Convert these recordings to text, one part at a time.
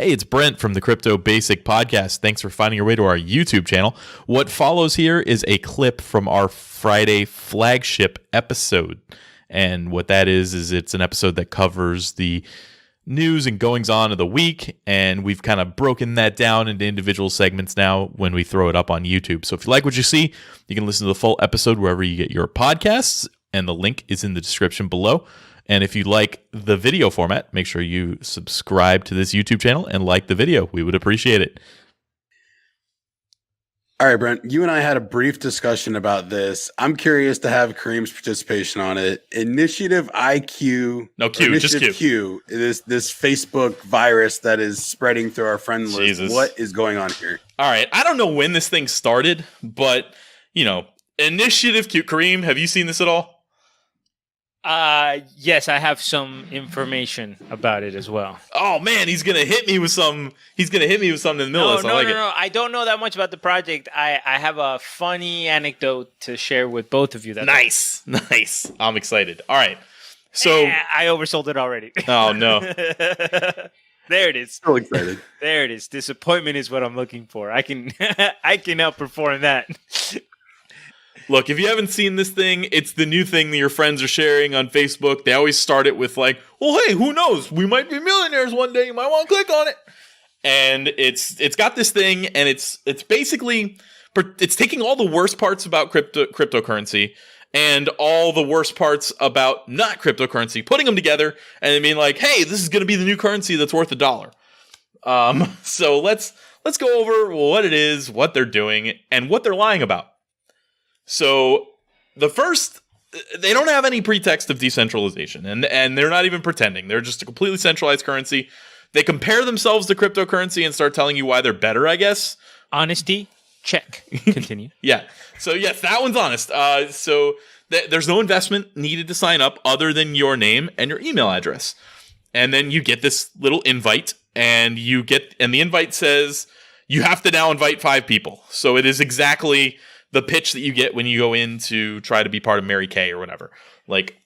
Hey, it's Brent from the Crypto Basic Podcast. Thanks for finding your way to our YouTube channel. What follows here is a clip from our Friday flagship episode. And what that is it's an episode that covers the news and goings-on of the week, and we've kind of broken that down into individual segments now when we throw it up on YouTube. So if you like what you see, you can listen to the full episode wherever you get your podcasts, and the link is in the description below. And if you like the video format, make sure you subscribe to this YouTube channel and like the video. We would appreciate it. All right, Brent, you and I had a brief discussion about this. I'm curious to have Kareem's participation on it. Initiative IQ. No, Q, Initiative just Q. This Facebook virus that is spreading through our friend list. Jesus. What is going on here? All right, I don't know when this thing started, but, Initiative Q. Kareem, have you seen this at all? Yes, I have some information about it as well. Oh man, he's gonna hit me with some. He's gonna hit me with something in the middle. No. I don't know that much about the project. I have a funny anecdote to share with both of you. Nice. I'm excited. All right, so I oversold it already. Oh no. There it is. So excited. There it is. Disappointment is what I'm looking for. I can outperform that. Look, if you haven't seen this thing, it's the new thing that your friends are sharing on Facebook. They always start it with like, well, hey, who knows? We might be millionaires one day. You might want to click on it. And it's got this thing, and it's basically, it's taking all the worst parts about cryptocurrency and all the worst parts about not cryptocurrency, putting them together, and then being like, hey, this is going to be the new currency that's worth $1. So let's go over what it is, what they're doing, and what they're lying about. So the first, they don't have any pretext of decentralization, and they're not even pretending. They're just a completely centralized currency. They compare themselves to cryptocurrency and start telling you why they're better, I guess. Honesty, check. Continue. Yeah. So yes, that one's honest. There's no investment needed to sign up other than your name and your email address. And then you get this little invite, and the invite says you have to now invite 5 people. So it is exactly the pitch that you get when you go in to try to be part of Mary Kay or whatever. Like,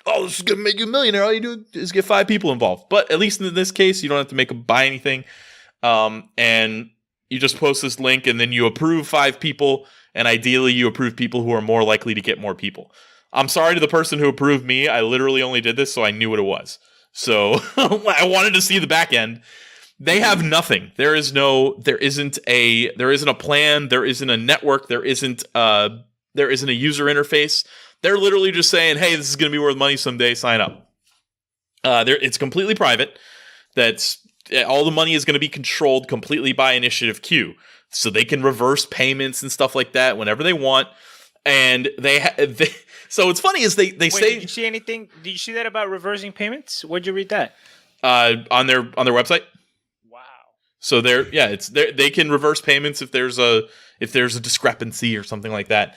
oh, this is going to make you a millionaire. All you do is get 5 people involved. But at least in this case, you don't have to make them buy anything. And you just post this link, and then you approve 5 people. And ideally, you approve people who are more likely to get more people. I'm sorry to the person who approved me. I literally only did this so I knew what it was. So I wanted to see the back end. They have nothing. There isn't a plan. There isn't a network. There isn't a user interface. They're literally just saying, hey, this is going to be worth money someday. Sign up. It's completely private. All the money is going to be controlled completely by Initiative Q. So they can reverse payments and stuff like that whenever they want. And so what's funny is they say. Did you see anything? Did you see that about reversing payments? Where'd you read that? On their website. So they can reverse payments if there's a discrepancy or something like that.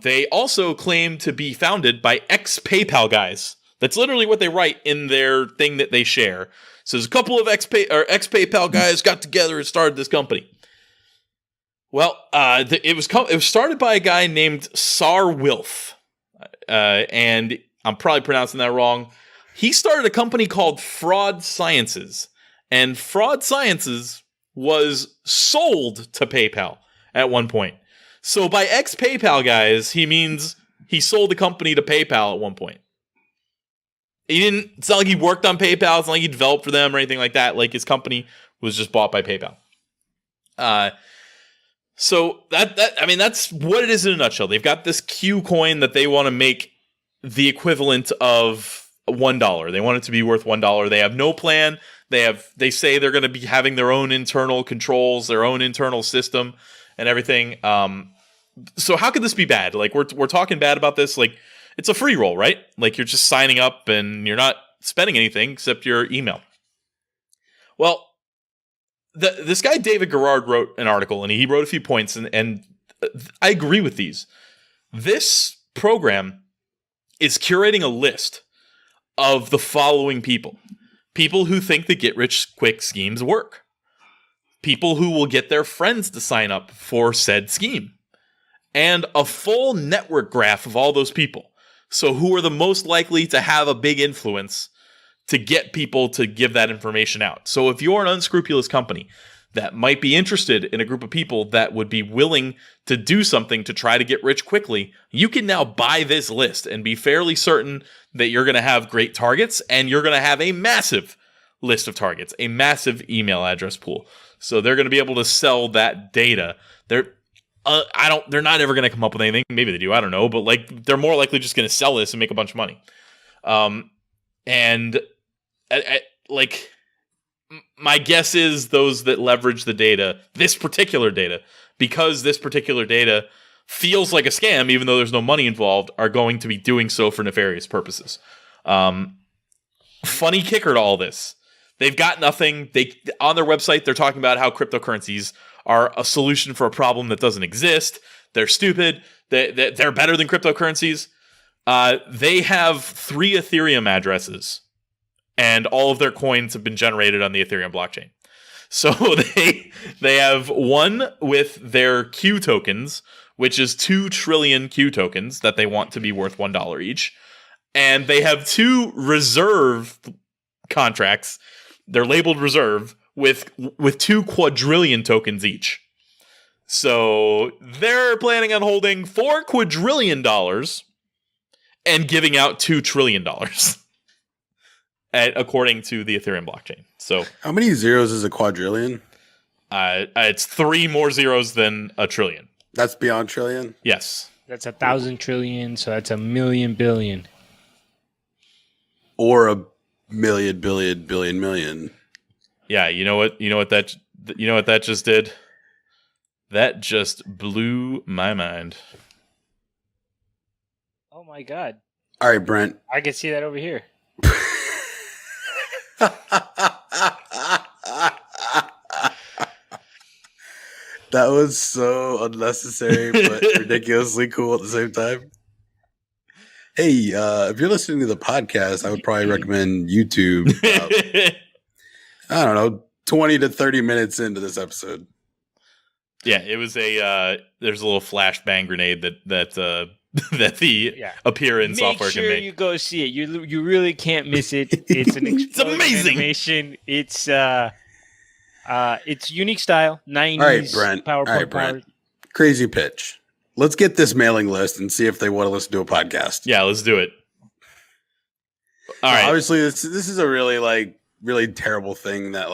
They also claim to be founded by ex-PayPal guys. That's literally what they write in their thing that they share. So there's a couple of ex-PayPal guys got together and started this company. Well, it was started by a guy named Sar Wilf, and I'm probably pronouncing that wrong. He started a company called Fraud Sciences. And Fraud Sciences was sold to PayPal at one point. So by ex-PayPal guys, he means he sold the company to PayPal at one point. It's not like he worked on PayPal. It's not like he developed for them or anything like that. Like his company was just bought by PayPal. So that's what it is in a nutshell. They've got this Q coin that they want to make the equivalent of $1. They want it to be worth $1. They have no plan. They say they're going to be having their own internal controls, their own internal system, and everything. So how could this be bad? Like we're talking bad about this. Like it's a free roll, right? Like you're just signing up and you're not spending anything except your email. Well, this guy David Garrard wrote an article, and he wrote a few points, and I agree with these. This program is curating a list of the following people. People who think the get-rich-quick schemes work. People who will get their friends to sign up for said scheme. And a full network graph of all those people. So who are the most likely to have a big influence to get people to give that information out. So if you're an unscrupulous company that might be interested in a group of people that would be willing to do something to try to get rich quickly, you can now buy this list and be fairly certain that you're going to have great targets, and you're going to have a massive list of targets, a massive email address pool. So they're going to be able to sell that data. They're not ever going to come up with anything. Maybe they do, I don't know, but like they're more likely just going to sell this and make a bunch of money. Like my guess is those that leverage the data, this particular data, because this particular data feels like a scam, even though there's no money involved, are going to be doing so for nefarious purposes. Funny kicker to all this. They've got nothing. On their website, they're talking about how cryptocurrencies are a solution for a problem that doesn't exist. They're stupid. They're better than cryptocurrencies. They have 3 Ethereum addresses, and all of their coins have been generated on the Ethereum blockchain. So they have one with their Q tokens, which is 2 trillion Q tokens that they want to be worth $1 each. And they have 2 reserve contracts. They're labeled reserve with 2 quadrillion tokens each. So they're planning on holding $4 quadrillion and giving out $2 trillion, according to the Ethereum blockchain. So how many zeros is a quadrillion? It's 3 more zeros than a trillion. That's beyond trillion? Yes. That's 1,000 trillion, so that's 1,000,000 billion. Or a million, billion, billion, million. Yeah, you know what that just did? That just blew my mind. Oh my god. All right, Brent. I can see that over here. That was so unnecessary but ridiculously cool at the same time. Hey, if you're listening to the podcast, I would probably recommend YouTube. I don't know, 20 to 30 minutes into this episode. Yeah, it was there's a little flashbang grenade that the appearance software can make. Make sure you go see it. You really can't miss it. It's an it's amazing animation. It's unique style. 90s. All right, Brent. PowerPoint Brent. Crazy pitch. Let's get this mailing list and see if they want to listen to a podcast. Yeah, let's do it. All right. Obviously, this is a really terrible thing that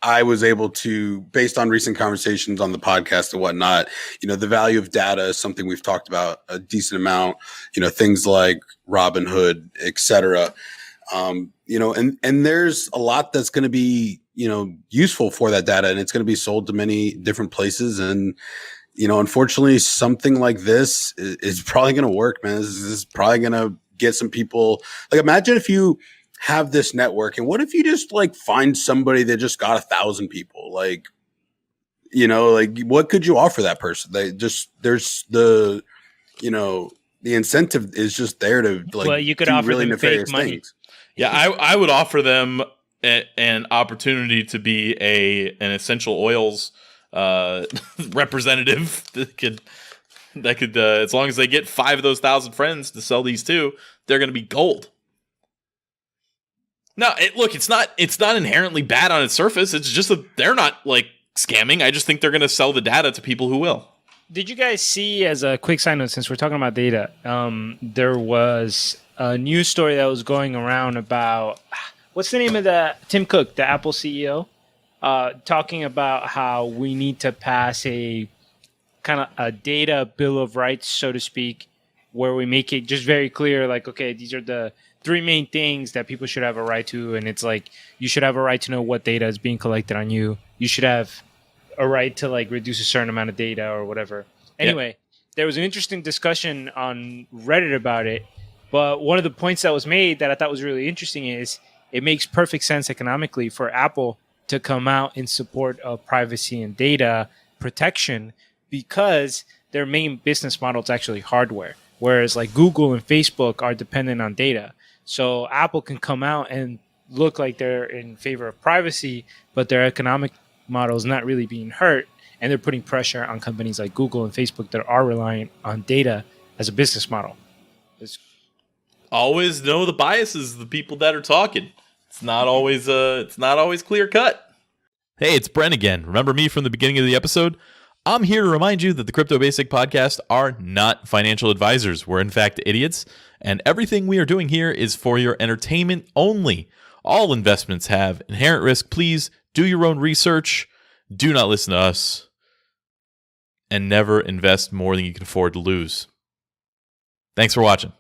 I was able to, based on recent conversations on the podcast and whatnot, the value of data is something we've talked about a decent amount, things like Robinhood, et cetera. And there's a lot that's going to be, useful for that data, and it's going to be sold to many different places. And, unfortunately, something like this is probably going to work, man. This is probably going to get some people. Imagine if you have this network, and what if you just find somebody that just got 1,000 people? What could you offer that person? There's the incentive is just there to well, you could offer really them nefarious fake money. Things. Yeah, I would offer them an opportunity to be an essential oils representative that could as long as they get 5 of those 1,000 friends to sell these to, they're going to be gold. No, it's not inherently bad on its surface. It's just that they're not scamming. I just think they're going to sell the data to people who will. Did you guys see, as a quick side note, since we're talking about data, there was a news story that was going around about, what's the name of Tim Cook, the Apple CEO, talking about how we need to pass a kind of a data bill of rights, so to speak, where we make it just very clear, okay, these are the 3 main things that people should have a right to. And it's you should have a right to know what data is being collected on you. You should have a right to reduce a certain amount of data or whatever. Anyway, There was an interesting discussion on Reddit about it. But one of the points that was made that I thought was really interesting is it makes perfect sense economically for Apple to come out in support of privacy and data protection, because their main business model is actually hardware. Whereas Google and Facebook are dependent on data. So Apple can come out and look like they're in favor of privacy, but their economic model is not really being hurt. And they're putting pressure on companies like Google and Facebook that are reliant on data as a business model. Always know the biases of the people that are talking. It's not always clear cut. Hey, it's Brent again. Remember me from the beginning of the episode? I'm here to remind you that the Crypto Basic Podcast are not financial advisors. We're in fact idiots, and everything we are doing here is for your entertainment only. All investments have inherent risk. Please do your own research. Do not listen to us. And never invest more than you can afford to lose. Thanks for watching.